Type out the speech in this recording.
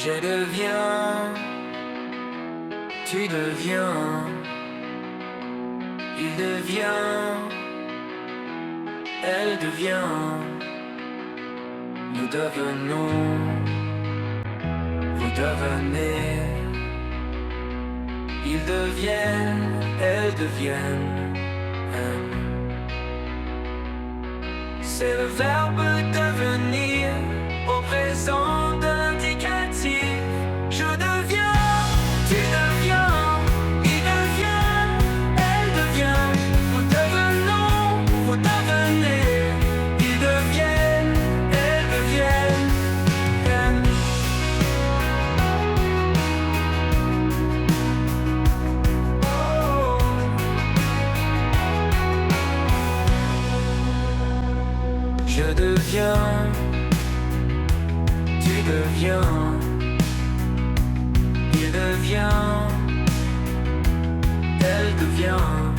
Je deviens, tu deviens, il devient, elle devient, nous devenons, vous devenez, ils deviennent, elles deviennent. C'est le verbe devenir au présent de l'indicatif. Je deviens, tu deviens, il devient, elle devient. Vous devenons, vous devenez, ils deviennent, elles deviennent. Oh. Je deviens, tu deviens, il devient, elle devient.